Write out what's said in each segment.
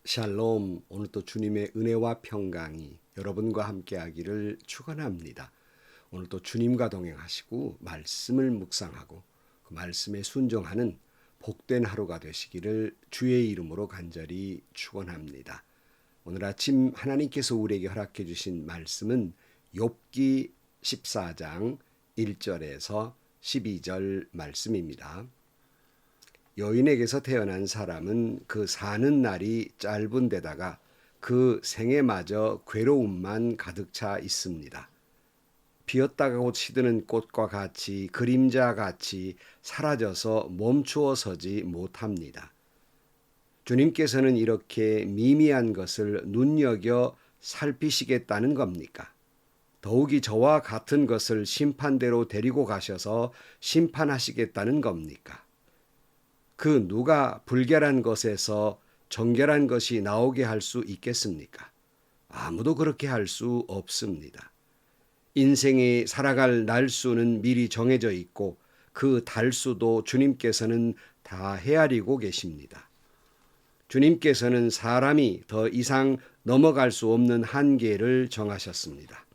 샬롬, 오늘도 주님의 은혜와 평강이 여러분과 함께하기를 축원합니다. 오늘도 주님과 동행하시고 말씀을 묵상하고 그 말씀에 순종하는 복된 하루가 되시기를 주의 이름으로 간절히 축원합니다. 오늘 아침 하나님께서 우리에게 허락해 주신 말씀은 욥기 14장 1절에서 12절 말씀입니다. 여인에게서 태어난 사람은 그 사는 날이 짧은 데다가 그 생애마저 괴로움만 가득 차 있습니다. 피었다가 곧 시드는 꽃과 같이 그림자 같이 사라져서 멈추어 서지 못합니다. 주님께서는 이렇게 미미한 것을 눈여겨 살피시겠다는 겁니까? 더욱이 저와 같은 것을 심판대로 데리고 가셔서 심판하시겠다는 겁니까? 그 누가 불결한 것에서 정결한 것이 나오게 할 수 있겠습니까? 아무도 그렇게 할 수 없습니다. 인생이 살아갈 날수는 미리 정해져 있고 그 달수도 주님께서는 다 헤아리고 계십니다. 주님께서는 사람이 더 이상 넘어갈 수 없는 한계를 정하셨습니다.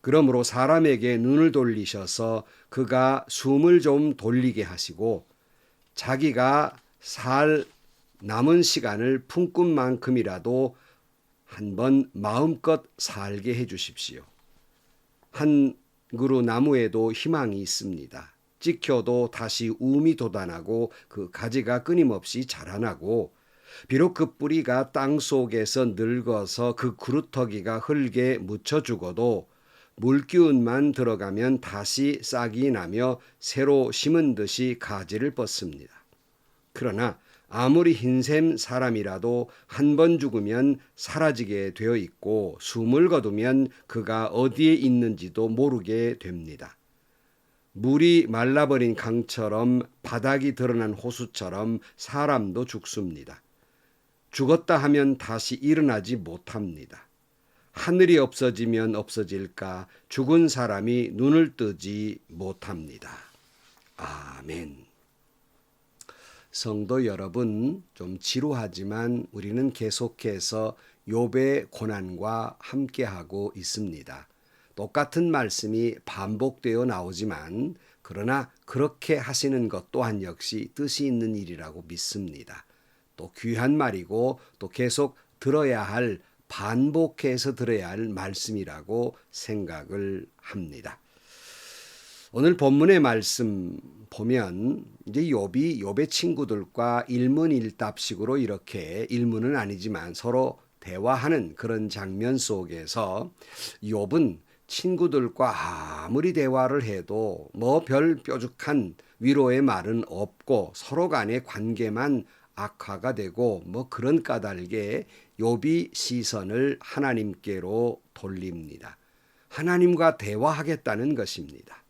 그러므로 사람에게 눈을 돌리셔서 그가 숨을 좀 돌리게 하시고 자기가 살 남은 시간을 품꾼만큼이라도 한번 마음껏 살게 해 주십시오. 한 그루 나무에도 희망이 있습니다. 찍혀도 다시 움이 돋아나고 그 가지가 끊임없이 자라나고 비록 그 뿌리가 땅 속에서 늙어서 그 그루터기가 흙에 묻혀 죽어도 물기운만 들어가면 다시 싹이 나며 새로 심은 듯이 가지를 뻗습니다. 그러나 아무리 흰샘 사람이라도 한 번 죽으면 사라지게 되어 있고 숨을 거두면 그가 어디에 있는지도 모르게 됩니다. 물이 말라버린 강처럼 바닥이 드러난 호수처럼 사람도 죽습니다. 죽었다 하면 다시 일어나지 못합니다. 하늘이 없어지면 없어질까 죽은 사람이 눈을 뜨지 못합니다. 아멘. 성도 여러분, 좀 지루하지만 우리는 계속해서 욥의 고난과 함께하고 있습니다. 똑같은 말씀이 반복되어 나오지만 그러나 그렇게 하시는 것 또한 역시 뜻이 있는 일이라고 믿습니다. 또 귀한 말이고 또 계속 들어야 할 반복해서 들어야 할 말씀이라고 생각을 합니다. 오늘 본문의 말씀 보면 이제 욥의 친구들과 일문일답식으로 이렇게 일문은 아니지만 서로 대화하는 그런 장면 속에서 욥은 친구들과 아무리 대화를 해도 뭐 별 뾰족한 위로의 말은 없고 서로 간의 관계만 악화가 되고 뭐 그런 까닭에 욥이 시선을 하나님께로 돌립니다. 하나님과 대화하겠다는 것입니다.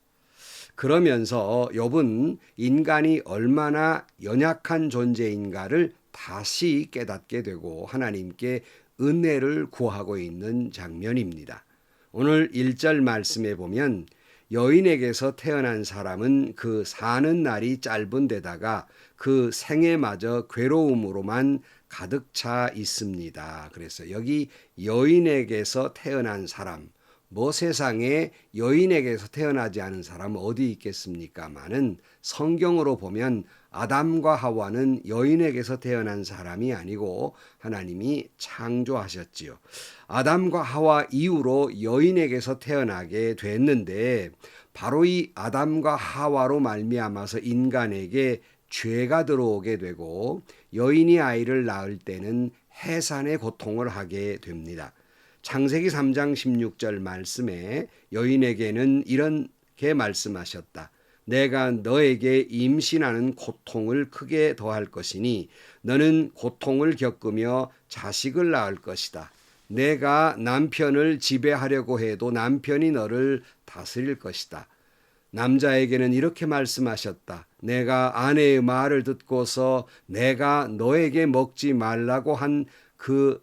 그러면서 욥은 인간이 얼마나 연약한 존재인가를 다시 깨닫게 되고 하나님께 은혜를 구하고 있는 장면입니다. 오늘 1절 말씀에 보면 여인에게서 태어난 사람은 그 사는 날이 짧은 데다가 그 생애마저 괴로움으로만 가득 차 있습니다. 그래서 여기 여인에게서 태어난 사람, 뭐 세상에 여인에게서 태어나지 않은 사람은 어디 있겠습니까마는 성경으로 보면 아담과 하와는 여인에게서 태어난 사람이 아니고 하나님이 창조하셨지요. 아담과 하와 이후로 여인에게서 태어나게 됐는데 바로 이 아담과 하와로 말미암아서 인간에게 죄가 들어오게 되고 여인이 아이를 낳을 때는 해산의 고통을 하게 됩니다. 창세기 3장 16절 말씀에 여인에게는 이렇게 말씀하셨다. 내가 너에게 임신하는 고통을 크게 더할 것이니 너는 고통을 겪으며 자식을 낳을 것이다. 내가 남편을 지배하려고 해도 남편이 너를 다스릴 것이다. 남자에게는 이렇게 말씀하셨다. 내가 아내의 말을 듣고서 내가 너에게 먹지 말라고 한 그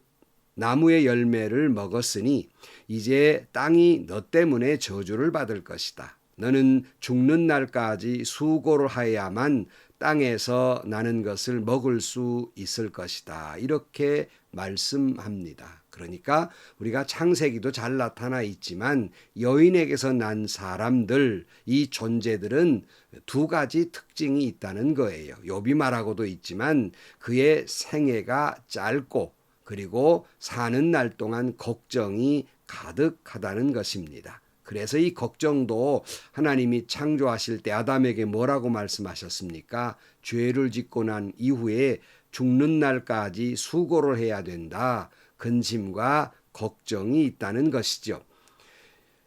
나무의 열매를 먹었으니 이제 땅이 너 때문에 저주를 받을 것이다. 너는 죽는 날까지 수고를 하여야만 땅에서 나는 것을 먹을 수 있을 것이다. 이렇게 말씀합니다. 그러니까 우리가 창세기도 잘 나타나 있지만 여인에게서 난 사람들, 이 존재들은 두 가지 특징이 있다는 거예요. 욥이 말하고도 있지만 그의 생애가 짧고 그리고 사는 날 동안 걱정이 가득하다는 것입니다. 그래서 이 걱정도 하나님이 창조하실 때 아담에게 뭐라고 말씀하셨습니까? 죄를 짓고 난 이후에 죽는 날까지 수고를 해야 된다. 근심과 걱정이 있다는 것이죠.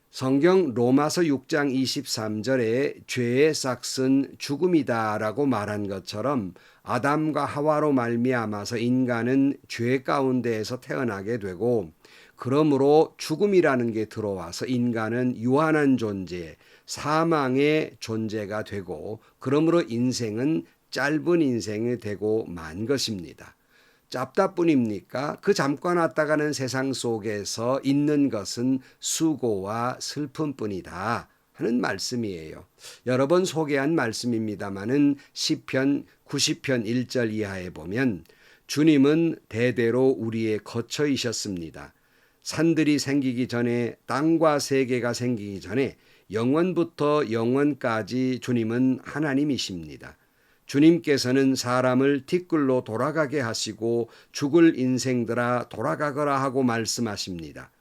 성경 로마서 6장 23절에 죄의 삭은 죽음이다라고 말한 것처럼 아담과 하와로 말미암아서 인간은 죄 가운데에서 태어나게 되고 그러므로 죽음이라는 게 들어와서 인간은 유한한 존재, 사망의 존재가 되고 그러므로 인생은 짧은 인생이 되고 만 것입니다. 짧다뿐입니까? 그 잠깐 왔다가는 세상 속에서 있는 것은 수고와 슬픔뿐이다 하는 말씀이에요. 여러 번 소개한 말씀입니다마는 시편 90편 1절 이하에 보면 주님은 대대로 우리의 거처이셨습니다. 산들이 생기기 전에 땅과 세계가 생기기 전에 영원부터 영원까지 주님은 하나님이십니다. 주님께서는 사람을 티끌로 돌아가게 하시고 죽을 인생들아 돌아가거라 하고 말씀하십니다.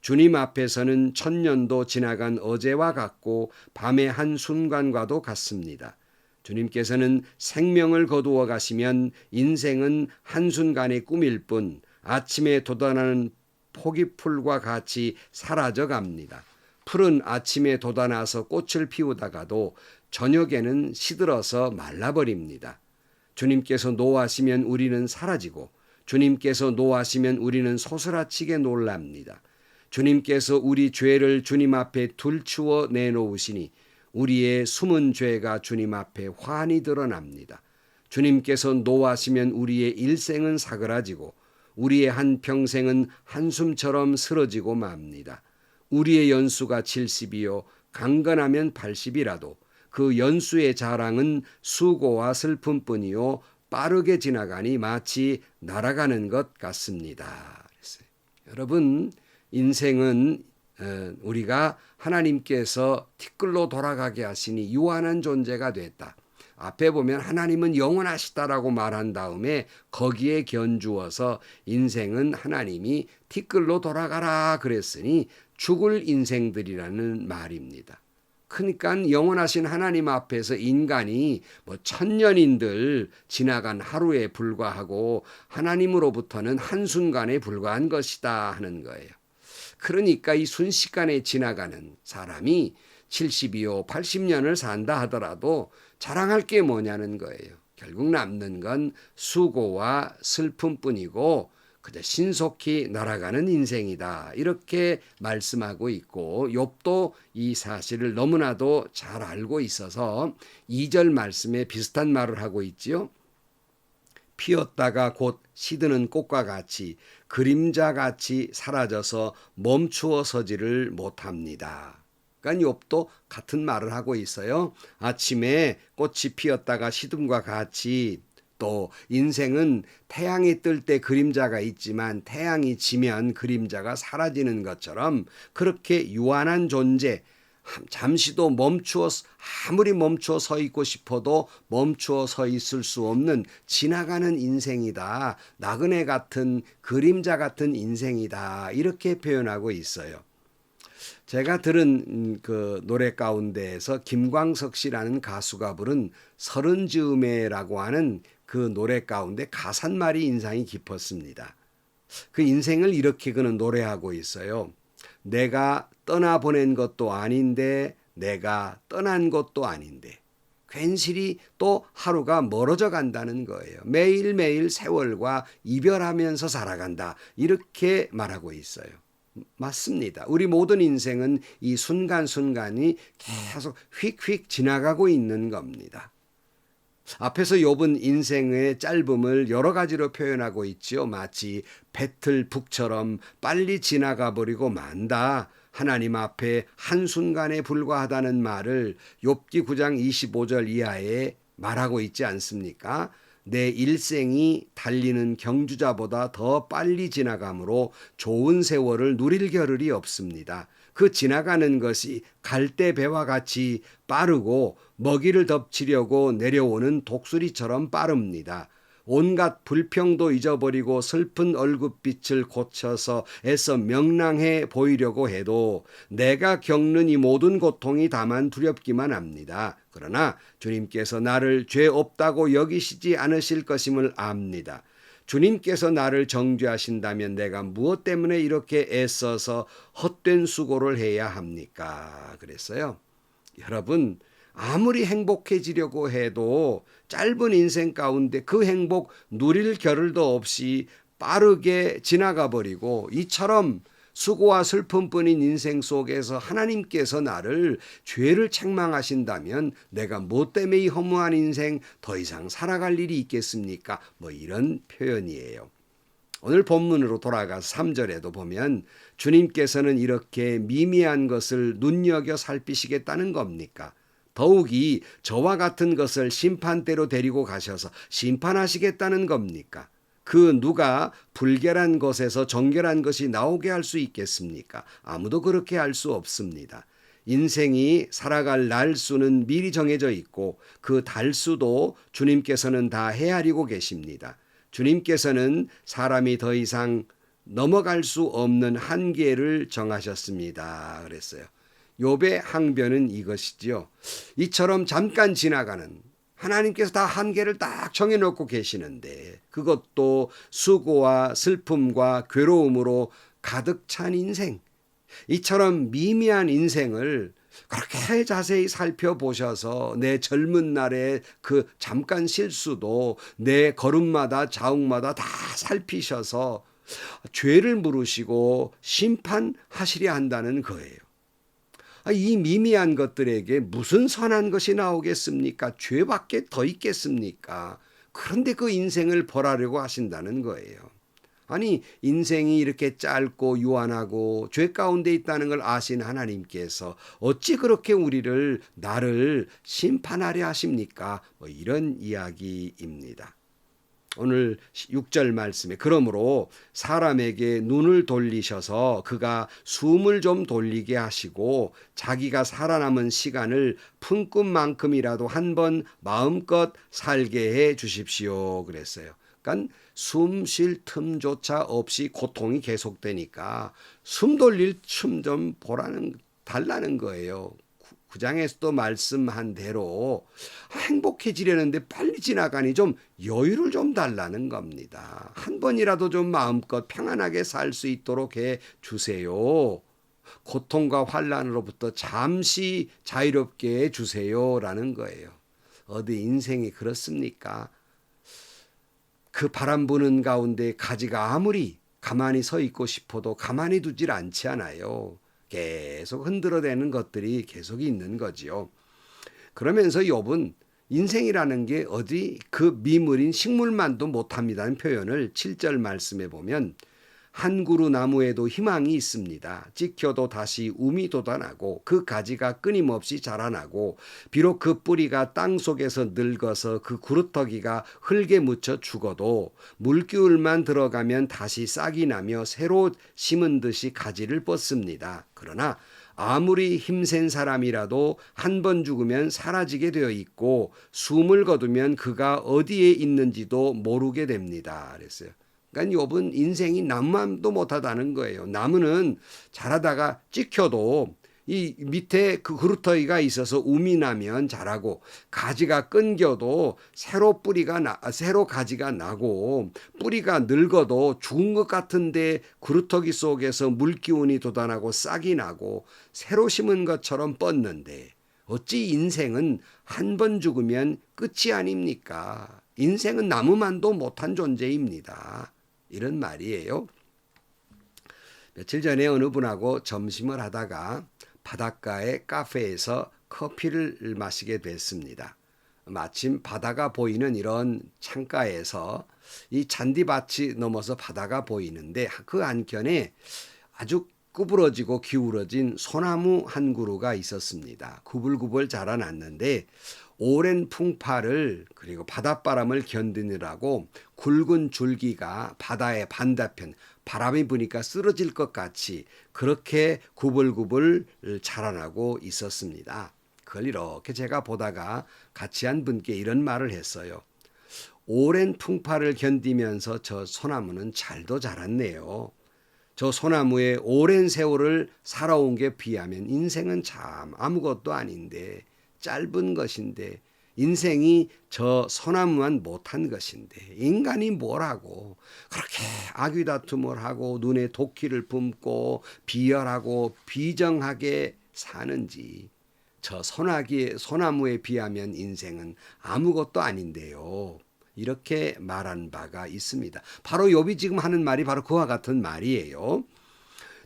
주님 앞에서는 천년도 지나간 어제와 같고 밤의 한순간과도 같습니다. 주님께서는 생명을 거두어 가시면 인생은 한순간의 꿈일 뿐 아침에 돋아나는 포기풀과 같이 사라져 갑니다. 풀은 아침에 돋아나서 꽃을 피우다가도 저녁에는 시들어서 말라버립니다. 주님께서 노하시면 우리는 사라지고 주님께서 노하시면 우리는 소스라치게 놀랍니다. 주님께서 우리 죄를 주님 앞에 들추어 내놓으시니 우리의 숨은 죄가 주님 앞에 환히 드러납니다. 주님께서 노하시면 우리의 일생은 사그라지고 우리의 한평생은 한숨처럼 쓰러지고 맙니다. 우리의 연수가 70이요 강건하면 80이라도 그 연수의 자랑은 수고와 슬픔뿐이요 빠르게 지나가니 마치 날아가는 것 같습니다. 여러분, 인생은 우리가 하나님께서 티끌로 돌아가게 하시니 유한한 존재가 됐다. 앞에 보면 하나님은 영원하시다라고 말한 다음에 거기에 견주어서 인생은 하나님이 티끌로 돌아가라 그랬으니 죽을 인생들이라는 말입니다. 그러니까 영원하신 하나님 앞에서 인간이 천년인들 지나간 하루에 불과하고 하나님으로부터는 한순간에 불과한 것이다 하는 거예요. 그러니까 이 순식간에 지나가는 사람이 70이요 80년을 산다 하더라도 자랑할 게 뭐냐는 거예요. 결국 남는 건 수고와 슬픔뿐이고 그저 신속히 날아가는 인생이다. 이렇게 말씀하고 있고 욥도 이 사실을 너무나도 잘 알고 있어서 2절 말씀에 비슷한 말을 하고 있지요. 피었다가 곧 시드는 꽃과 같이 그림자같이 사라져서 멈추어 서지를 못합니다. 그러니까 욥도 같은 말을 하고 있어요. 아침에 꽃이 피었다가 시듬과 같이 또 인생은 태양이 뜰 때 그림자가 있지만 태양이 지면 그림자가 사라지는 것처럼 그렇게 유한한 존재, 잠시도 아무리 멈추어 서 있고 싶어도 멈추어 서 있을 수 없는 지나가는 인생이다. 나그네 같은 그림자 같은 인생이다. 이렇게 표현하고 있어요. 제가 들은 그 노래 가운데에서 김광석 씨라는 가수가 부른 서른 즈음에라고 하는 그 노래 가운데 가사말이 인상이 깊었습니다. 그 인생을 이렇게 그는 노래하고 있어요. 내가 떠나보낸 것도 아닌데 내가 떠난 것도 아닌데 괜시리 또 하루가 멀어져 간다는 거예요. 매일매일 세월과 이별하면서 살아간다. 이렇게 말하고 있어요. 맞습니다. 우리 모든 인생은 이 순간순간이 계속 휙휙 지나가고 있는 겁니다. 앞에서 욥은 인생의 짧음을 여러 가지로 표현하고 있지요. 마치 배틀북처럼 빨리 지나가 버리고 만다. 하나님 앞에 한순간에 불과하다는 말을 욥기 9장 25절 이하에 말하고 있지 않습니까? 내 일생이 달리는 경주자보다 더 빨리 지나가므로 좋은 세월을 누릴 겨를이 없습니다. 그 지나가는 것이 갈대배와 같이 빠르고 먹이를 덮치려고 내려오는 독수리처럼 빠릅니다. 온갖 불평도 잊어버리고 슬픈 얼굴빛을 고쳐서 애써 명랑해 보이려고 해도 내가 겪는 이 모든 고통이 다만 두렵기만 합니다. 그러나 주님께서 나를 죄 없다고 여기시지 않으실 것임을 압니다. 주님께서 나를 정죄하신다면 내가 무엇 때문에 이렇게 애써서 헛된 수고를 해야 합니까? 그랬어요. 여러분, 아무리 행복해지려고 해도 짧은 인생 가운데 그 행복 누릴 겨를도 없이 빠르게 지나가 버리고 이처럼 수고와 슬픔뿐인 인생 속에서 하나님께서 나를 죄를 책망하신다면 내가 뭐 때문에 이 허무한 인생 더 이상 살아갈 일이 있겠습니까? 뭐 이런 표현이에요. 오늘 본문으로 돌아가서 3절에도 보면 주님께서는 이렇게 미미한 것을 눈여겨 살피시겠다는 겁니까? 더욱이 저와 같은 것을 심판대로 데리고 가셔서 심판하시겠다는 겁니까? 그 누가 불결한 것에서 정결한 것이 나오게 할 수 있겠습니까? 아무도 그렇게 할 수 없습니다. 인생이 살아갈 날수는 미리 정해져 있고 그 달수도 주님께서는 다 헤아리고 계십니다. 주님께서는 사람이 더 이상 넘어갈 수 없는 한계를 정하셨습니다. 그랬어요. 욥의 항변은 이것이지요. 이처럼 잠깐 지나가는 하나님께서 다 한계를 딱 정해놓고 계시는데 그것도 수고와 슬픔과 괴로움으로 가득 찬 인생, 이처럼 미미한 인생을 그렇게 자세히 살펴보셔서 내 젊은 날의 그 잠깐 실수도 내 걸음마다 자욱마다 다 살피셔서 죄를 물으시고 심판하시려 한다는 거예요. 이 미미한 것들에게 무슨 선한 것이 나오겠습니까? 죄밖에 더 있겠습니까? 그런데 그 인생을 벌하려고 하신다는 거예요. 아니, 인생이 이렇게 짧고 유한하고 죄 가운데 있다는 걸 아신 하나님께서 어찌 그렇게 나를 심판하려 하십니까? 뭐 이런 이야기입니다. 오늘 6절 말씀에 그러므로 사람에게 눈을 돌리셔서 그가 숨을 좀 돌리게 하시고 자기가 살아남은 시간을 품끝만큼이라도 한번 마음껏 살게 해 주십시오. 그랬어요. 그러니까 숨 쉴 틈조차 없이 고통이 계속되니까 숨 돌릴 틈 좀 달라는 거예요. 9장에서도 말씀한 대로 행복해지려는데 빨리 지나가니 좀 여유를 좀 달라는 겁니다. 한 번이라도 좀 마음껏 평안하게 살 수 있도록 해 주세요. 고통과 환난으로부터 잠시 자유롭게 해 주세요라는 거예요. 어디 인생이 그렇습니까? 그 바람 부는 가운데 가지가 아무리 가만히 서 있고 싶어도 가만히 두질 않지 않아요. 계속 흔들어대는 것들이 계속 있는 거지요. 그러면서 욥은 인생이라는 게 어디 그 미물인 식물만도 못합니다는 표현을 7절 말씀에 보면 한 그루 나무에도 희망이 있습니다. 찍혀도 다시 움이 돋아나고 그 가지가 끊임없이 자라나고 비록 그 뿌리가 땅속에서 늙어서 그 구루터기가 흙에 묻혀 죽어도 물기울만 들어가면 다시 싹이 나며 새로 심은 듯이 가지를 뻗습니다. 그러나 아무리 힘센 사람이라도 한 번 죽으면 사라지게 되어 있고 숨을 거두면 그가 어디에 있는지도 모르게 됩니다. 그랬어요. 그러니까 욥은 인생이 나무만도 못하다는 거예요. 나무는 자라다가 찍혀도 이 밑에 그 그루터기가 있어서 움이 나면 자라고 가지가 끊겨도 새로 가지가 나고 뿌리가 늙어도 죽은 것 같은데 그루터기 속에서 물기운이 돋아나고 싹이 나고 새로 심은 것처럼 뻗는데 어찌 인생은 한 번 죽으면 끝이 아닙니까? 인생은 나무만도 못한 존재입니다. 이런 말이에요. 며칠 전에 어느 분하고 점심을 하다가 바닷가의 카페에서 커피를 마시게 됐습니다. 마침 바다가 보이는 이런 창가에서 이 잔디밭이 넘어서 바다가 보이는데 그 안편에 아주 구부러지고 기울어진 소나무 한 그루가 있었습니다. 구불구불 자라났는데 오랜 풍파를 그리고 바닷바람을 견디느라고 굵은 줄기가 바다의 반대편 바람이 부니까 쓰러질 것 같이 그렇게 구불구불 자라나고 있었습니다. 그걸 이렇게 제가 보다가 같이 한 분께 이런 말을 했어요. 오랜 풍파를 견디면서 저 소나무는 잘도 자랐네요. 저 소나무에 오랜 세월을 살아온 게 비하면 인생은 참 아무것도 아닌데, 짧은 것인데, 인생이 저 소나무만 못한 것인데 인간이 뭐라고 그렇게 아귀다툼을 하고 눈에 도끼를 품고 비열하고 비정하게 사는지, 저 소나무에 비하면 인생은 아무것도 아닌데요. 이렇게 말한 바가 있습니다. 바로 욥이 지금 하는 말이 바로 그와 같은 말이에요.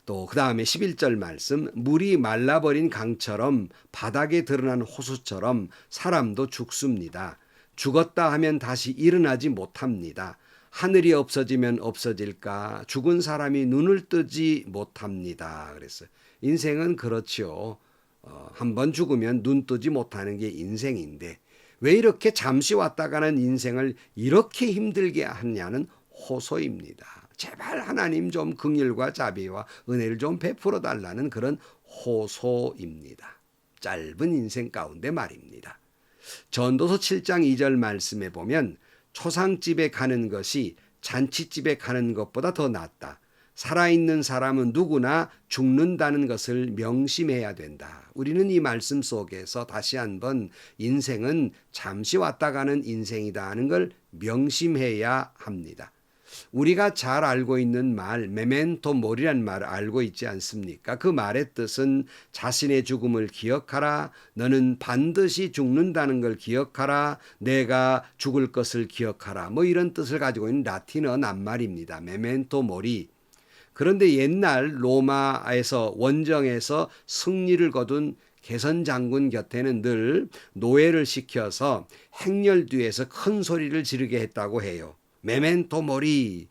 또 그 다음에 11절 말씀, 물이 말라버린 강처럼 바닥에 드러난 호수처럼 사람도 죽습니다. 죽었다 하면 다시 일어나지 못합니다. 하늘이 없어지면 없어질까 죽은 사람이 눈을 뜨지 못합니다. 그랬어요. 인생은 그렇지요. 한번 죽으면 눈 뜨지 못하는 게 인생인데 왜 이렇게 잠시 왔다 가는 인생을 이렇게 힘들게 하냐는 호소입니다. 제발 하나님 좀 긍휼과 자비와 은혜를 좀 베풀어 달라는 그런 호소입니다. 짧은 인생 가운데 말입니다. 전도서 7장 2절 말씀에 보면 초상집에 가는 것이 잔치집에 가는 것보다 더 낫다. 살아있는 사람은 누구나 죽는다는 것을 명심해야 된다. 우리는 이 말씀 속에서 다시 한번 인생은 잠시 왔다 가는 인생이다 하는 걸 명심해야 합니다. 우리가 잘 알고 있는 말, 메멘토 모리란 말을 알고 있지 않습니까? 그 말의 뜻은 자신의 죽음을 기억하라, 너는 반드시 죽는다는 걸 기억하라, 내가 죽을 것을 기억하라, 뭐 이런 뜻을 가지고 있는 라틴어 낱말입니다. 메멘토 모리. 그런데 옛날 로마에서 원정에서 승리를 거둔 개선 장군 곁에는 늘 노예를 시켜서 행렬 뒤에서 큰 소리를 지르게 했다고 해요. 메멘토 모리,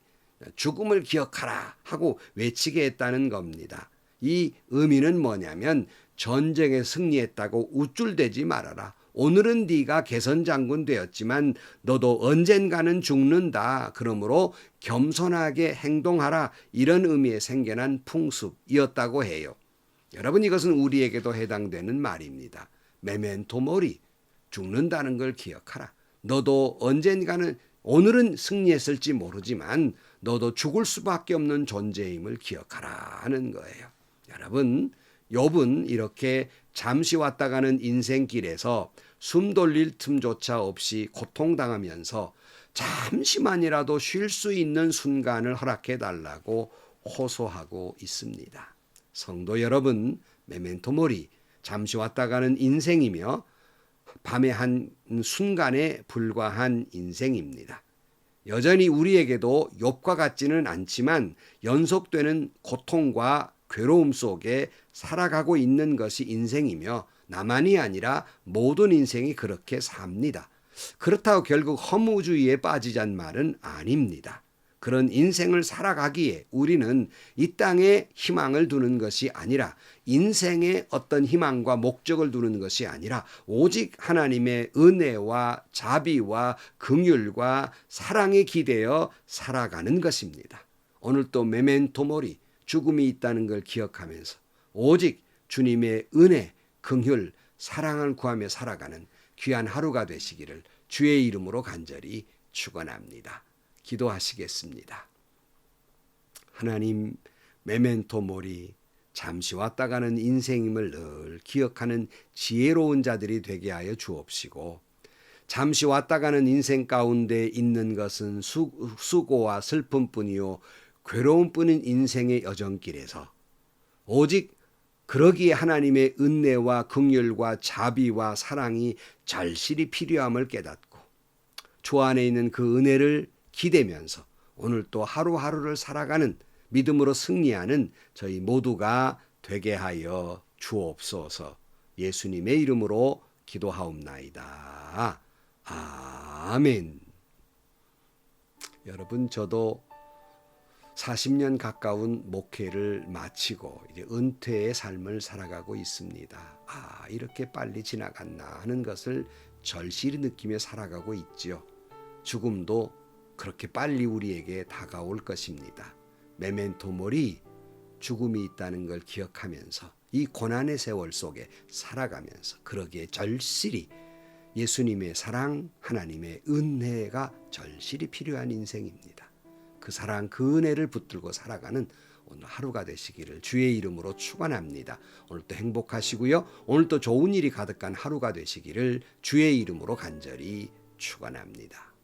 죽음을 기억하라 하고 외치게 했다는 겁니다. 이 의미는 뭐냐면 전쟁에 승리했다고 우쭐대지 말아라. 오늘은 네가 개선장군 되었지만 너도 언젠가는 죽는다. 그러므로 겸손하게 행동하라. 이런 의미에 생겨난 풍습이었다고 해요. 여러분, 이것은 우리에게도 해당되는 말입니다. 메멘토 모리, 죽는다는 걸 기억하라. 너도 언젠가는, 오늘은 승리했을지 모르지만 너도 죽을 수밖에 없는 존재임을 기억하라 하는 거예요. 여러분, 욥은 이렇게 잠시 왔다 가는 인생길에서 숨 돌릴 틈조차 없이 고통당하면서 잠시만이라도 쉴 수 있는 순간을 허락해 달라고 호소하고 있습니다. 성도 여러분, 메멘토 모리, 잠시 왔다 가는 인생이며 밤의 한 순간에 불과한 인생입니다. 여전히 우리에게도 욥과 같지는 않지만 연속되는 고통과 괴로움 속에 살아가고 있는 것이 인생이며 나만이 아니라 모든 인생이 그렇게 삽니다. 그렇다고 결국 허무주의에 빠지자는 말은 아닙니다. 그런 인생을 살아가기에 우리는 이 땅에 희망을 두는 것이 아니라 인생에 어떤 희망과 목적을 두는 것이 아니라 오직 하나님의 은혜와 자비와 긍휼과 사랑에 기대어 살아가는 것입니다. 오늘 또 메멘토 모리, 죽음이 있다는 걸 기억하면서 오직 주님의 은혜, 긍휼, 사랑을 구하며 살아가는 귀한 하루가 되시기를 주의 이름으로 간절히 축원합니다. 기도하시겠습니다. 하나님, 메멘토 모리, 잠시 왔다 가는 인생임을 늘 기억하는 지혜로운 자들이 되게 하여 주옵시고, 잠시 왔다 가는 인생 가운데 있는 것은 수고와 슬픔뿐이요 괴로움뿐인 인생의 여정길에서 오직 그러기에 하나님의 은혜와 긍휼과 자비와 사랑이 절실히 필요함을 깨닫고 주 안에 있는 그 은혜를 기대면서 오늘 또 하루하루를 살아가는 믿음으로 승리하는 저희 모두가 되게 하여 주옵소서. 예수님의 이름으로 기도하옵나이다. 아멘. 여러분, 저도 40년 가까운 목회를 마치고 이제 은퇴의 삶을 살아가고 있습니다. 이렇게 빨리 지나갔나 하는 것을 절실히 느끼며 살아가고 있지요. 죽음도 그렇게 빨리 우리에게 다가올 것입니다. 메멘토 모리, 죽음이 있다는 걸 기억하면서 이 고난의 세월 속에 살아가면서 그러기에 절실히 예수님의 사랑, 하나님의 은혜가 절실히 필요한 인생입니다. 그 사랑, 그 은혜를 붙들고 살아가는 오늘 하루가 되시기를 주의 이름으로 축원합니다. 오늘도 행복하시고요. 오늘도 좋은 일이 가득한 하루가 되시기를 주의 이름으로 간절히 축원합니다.